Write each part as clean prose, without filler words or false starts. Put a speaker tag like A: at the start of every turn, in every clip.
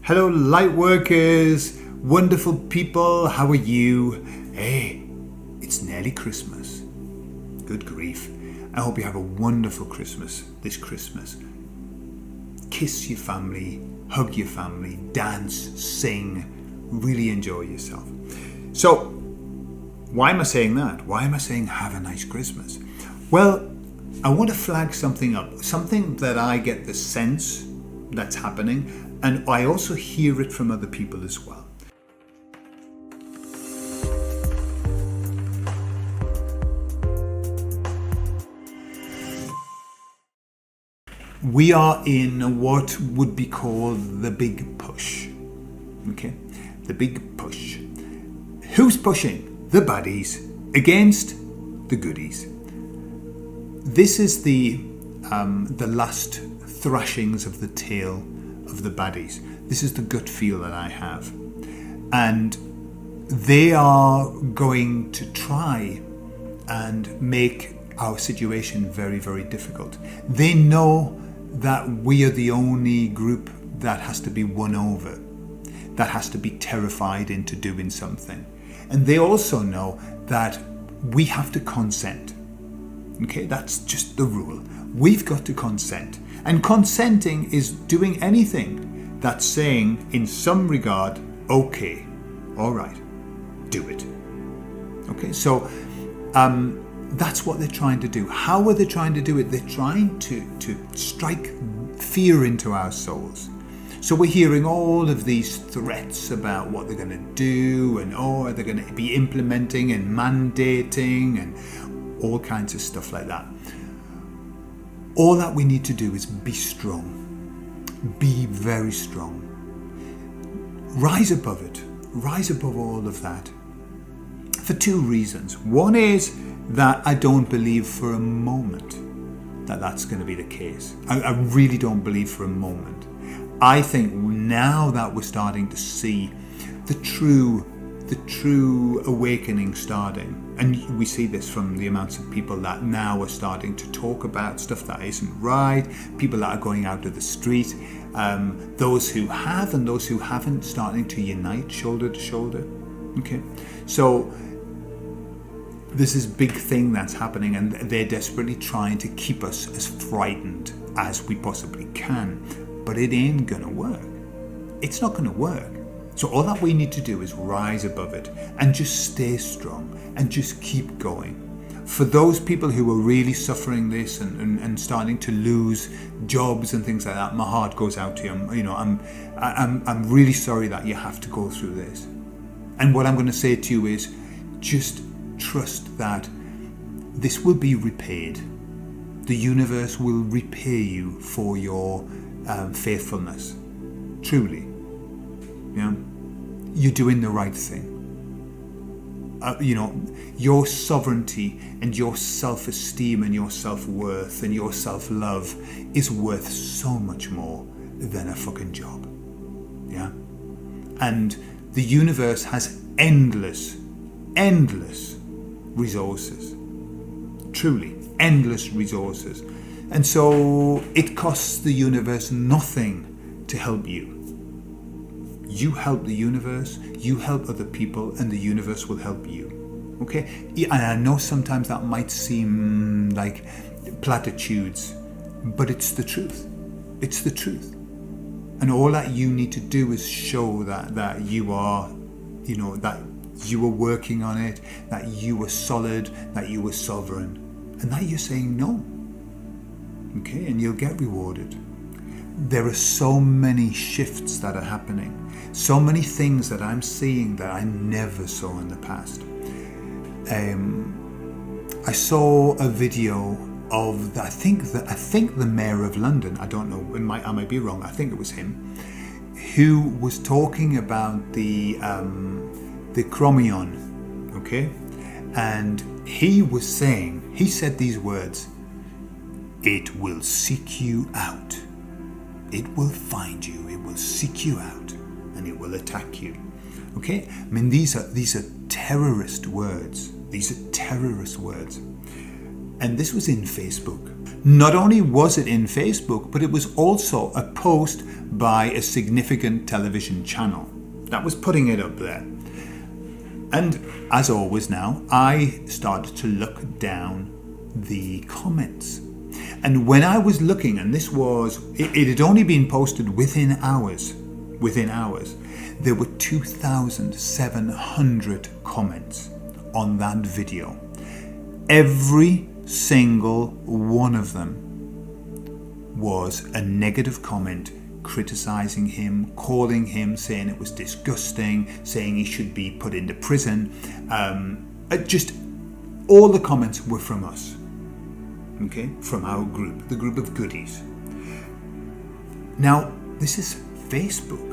A: Hello, light workers, wonderful people, how are you? Hey, it's nearly Christmas. Good grief. I hope you have a wonderful Christmas this Christmas. Kiss your family, hug your family, dance, sing, really enjoy yourself. So, why am I saying that? Why am I saying have a nice Christmas? Well, I want to flag something up, something that I get the sense that's happening, and I also hear it from other people as well. We are in what would be called the big push. Okay? The big push. Who's pushing? The baddies against the goodies. This is the last thrashings of the tail of the baddies. This is the gut feel that I have. And they are going to try and make our situation very, very difficult. They know that we are the only group that has to be won over, that has to be terrified into doing something. And they also know that we have to consent. Okay, that's just the rule. We've got to consent. And consenting is doing anything that's saying, in some regard, okay, all right, do it. Okay, so that's what they're trying to do. How are they trying to do it? They're trying to strike fear into our souls. So we're hearing all of these threats about what they're going to do, and are they going to be implementing and mandating and all kinds of stuff like that. All that we need to do is be strong. Be very strong. Rise above it. Rise above all of that. For two reasons. One is that I don't believe for a moment that that's going to be the case. I really don't believe for a moment. I think now that we're starting to see the true awakening starting, and we see this from the amounts of people that now are starting to talk about stuff that isn't right, people that are going out to the street, those who have and those who haven't starting to unite shoulder to shoulder. Okay, so this is big thing that's happening, and they're desperately trying to keep us as frightened as we possibly can, but it ain't gonna work. It's not gonna work. So all that we need to do is rise above it and just stay strong and just keep going. For those people who are really suffering this and starting to lose jobs and things like that, my heart goes out to you. You know, I'm really sorry that you have to go through this. And what I'm going to say to you is just trust that this will be repaid. The universe will repay you for your faithfulness. Truly. Yeah, you're doing the right thing. Your sovereignty and your self-esteem and your self-worth and your self-love is worth so much more than a fucking job. Yeah, and the universe has endless resources. Truly, endless resources. And so it costs the universe nothing to help you. You help the universe, you help other people, and the universe will help you. Okay? And I know sometimes that might seem like platitudes, but it's the truth. It's the truth. And all that you need to do is show that you are, that you are working on it, that you are solid, that you are sovereign, and that you're saying no. Okay? And you'll get rewarded. There are so many shifts that are happening. So many things that I'm seeing that I never saw in the past. I saw a video of I think the mayor of London. I don't know. I might be wrong. I think it was him, who was talking about the Chromion. Okay, and he said these words: "It will seek you out. It will find you. It will seek you out. And it will attack you." Okay? I mean, these are terrorist words. These are terrorist words. And this was in Facebook. Not only was it in Facebook, but it was also a post by a significant television channel that was putting it up there. And as always now, I started to look down the comments. And when I was looking, and this was, it had only been posted within hours, there were 2,700 comments on that video. Every single one of them was a negative comment, criticizing him, calling him, saying it was disgusting, saying he should be put into prison. Just all the comments were from us, okay, from our group, the group of goodies. Now, this is Facebook.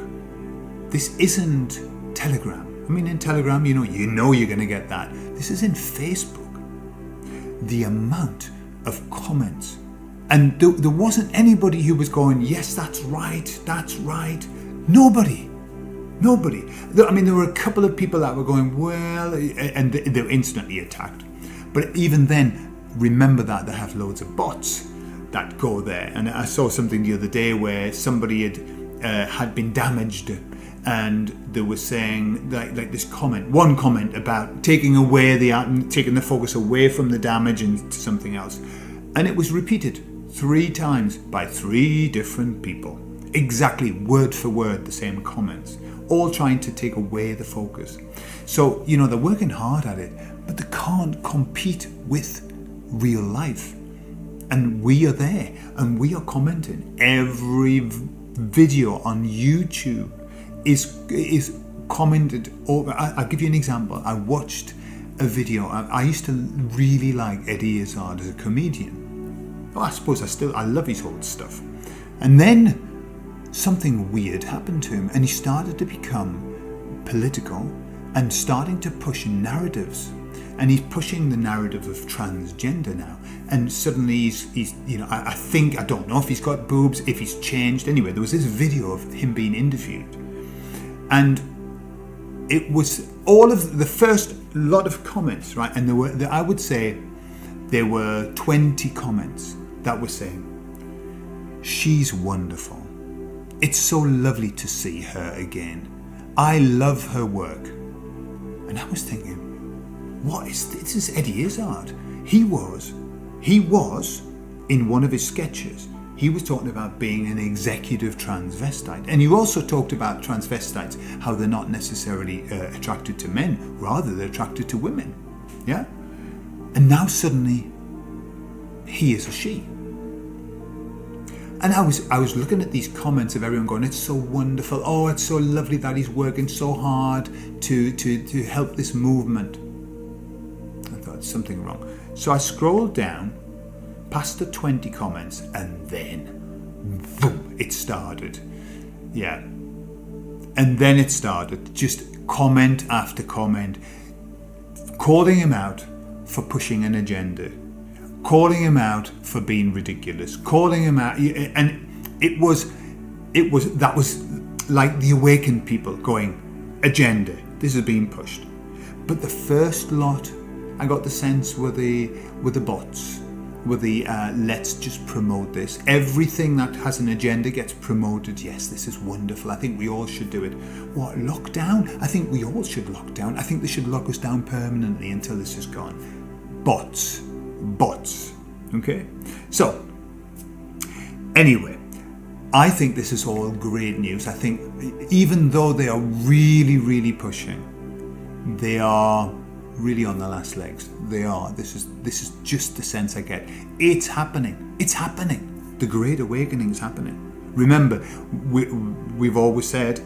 A: This isn't Telegram. I mean, in Telegram, you know you're going to get that. This is in Facebook. The amount of comments, and there wasn't anybody who was going, yes, that's right. Nobody. I mean, there were a couple of people that were going, well, and they were instantly attacked. But even then, remember that they have loads of bots that go there. And I saw something the other day where somebody had been damaged, and they were saying like this one comment about taking the focus away from the damage and to something else, and it was repeated 3 times by 3 different people, exactly word for word the same comments, all trying to take away the focus. So they're working hard at it, but they can't compete with real life. And we are there, and we are commenting. Every video on YouTube is commented over. I'll give you an example. I watched a video. I used to really like Eddie Izzard as a comedian. Well, I suppose I love his old stuff. And then something weird happened to him, and he started to become political and starting to push narratives. And he's pushing the narrative of transgender now. And suddenly he's I don't know if he's got boobs, if he's changed. Anyway, there was this video of him being interviewed. And it was all of the first lot of comments, right? And I would say there were 20 comments that were saying, she's wonderful. It's so lovely to see her again. I love her work. And I was thinking, what is this? This is Eddie Izzard. He was in one of his sketches, he was talking about being an executive transvestite. And you also talked about transvestites, how they're not necessarily attracted to men, rather they're attracted to women. Yeah? And now suddenly, he is a she. And I was looking at these comments of everyone going, it's so wonderful. Oh, it's so lovely that he's working so hard to help this movement. I thought, something wrong. So I scrolled down past the 20 comments, and then boom, it started. Yeah. And then it started, just comment after comment, calling him out for pushing an agenda, calling him out for being ridiculous, calling him out, and that was like the awakened people going, agenda, this is being pushed. But the first lot, I got the sense, were the bots, were the let's just promote this. Everything that has an agenda gets promoted. Yes, this is wonderful. I think we all should do it. What, lockdown? I think we all should lock down. I think they should lock us down permanently until this is gone. Bots. Okay? So, anyway, I think this is all great news. I think even though they are really, really pushing, they are really on the last legs. They are. This is just the sense I get. It's happening. It's happening. The Great Awakening is happening. Remember, we've always said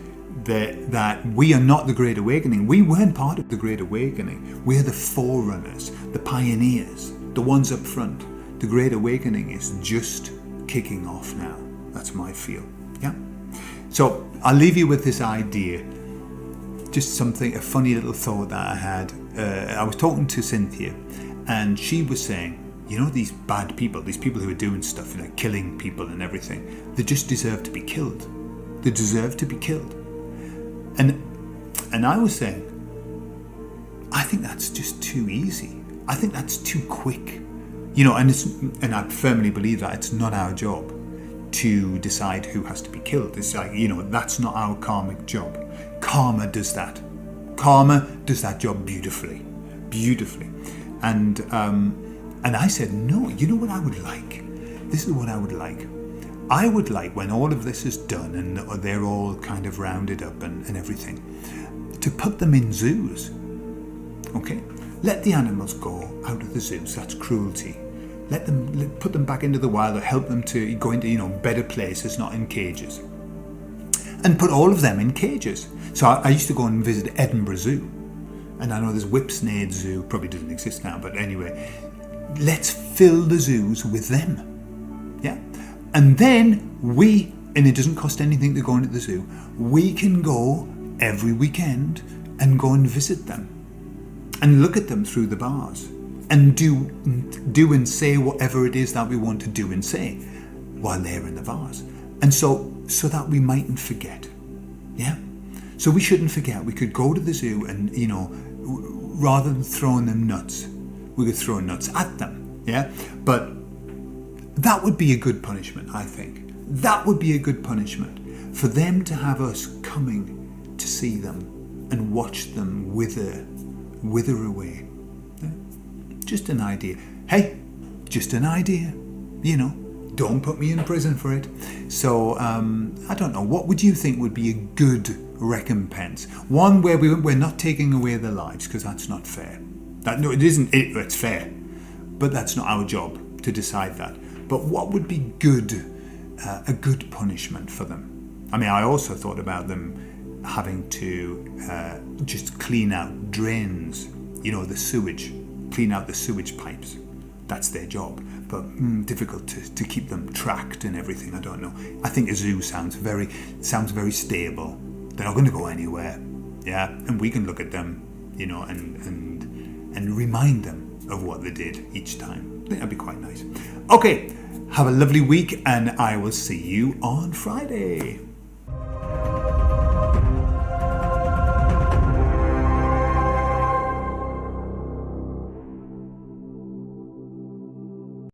A: that we are not the Great Awakening. We weren't part of the Great Awakening. We're the forerunners, the pioneers, the ones up front. The Great Awakening is just kicking off now. That's my feel. Yeah. So I'll leave you with this idea. Just a funny little thought that I had. I was talking to Cynthia, and she was saying, these bad people, these people who are doing stuff, killing people and everything, they just deserve to be killed. They deserve to be killed. And I was saying, I think that's just too easy. I think that's too quick. and I firmly believe that it's not our job to decide who has to be killed. It's like, that's not our karmic job. Karma does that. Karma does that job beautifully. And I said, no, you know what I would like? This is what I would like. I would like, when all of this is done and they're all kind of rounded up and everything, to put them in zoos. Okay? Let the animals go out of the zoos. That's cruelty. Put them back into the wild, or help them to go into better places, not in cages. And put all of them in cages. So I used to go and visit Edinburgh Zoo, and I know there's Whipsnade Zoo, probably doesn't exist now, but anyway, let's fill the zoos with them. Yeah, and then and it doesn't cost anything to go into the zoo. We can go every weekend and go and visit them, and look at them through the bars. And do and say whatever it is that we want to do and say while they're in the vase. And so that we mightn't forget. Yeah? So we shouldn't forget. We could go to the zoo and, rather than throwing them nuts, we could throw nuts at them. Yeah? But that would be a good punishment, I think. That would be a good punishment for them to have us coming to see them and watch them wither away. Just an idea. Hey, just an idea. Don't put me in prison for it. So, I don't know. What would you think would be a good recompense? One where we're not taking away their lives, because that's not fair. No, it isn't. It's fair. But that's not our job to decide that. But what would be a good punishment for them? I mean, I also thought about them having to just clean out drains, the sewage. Clean out the sewage pipes. That's their job. But difficult to keep them tracked and everything. I don't know. I think a zoo sounds very stable. They're not going to go anywhere. Yeah, and we can look at them, and remind them of what they did each time. I think that'd be quite nice. Okay, have a lovely week, and I will see you on Friday.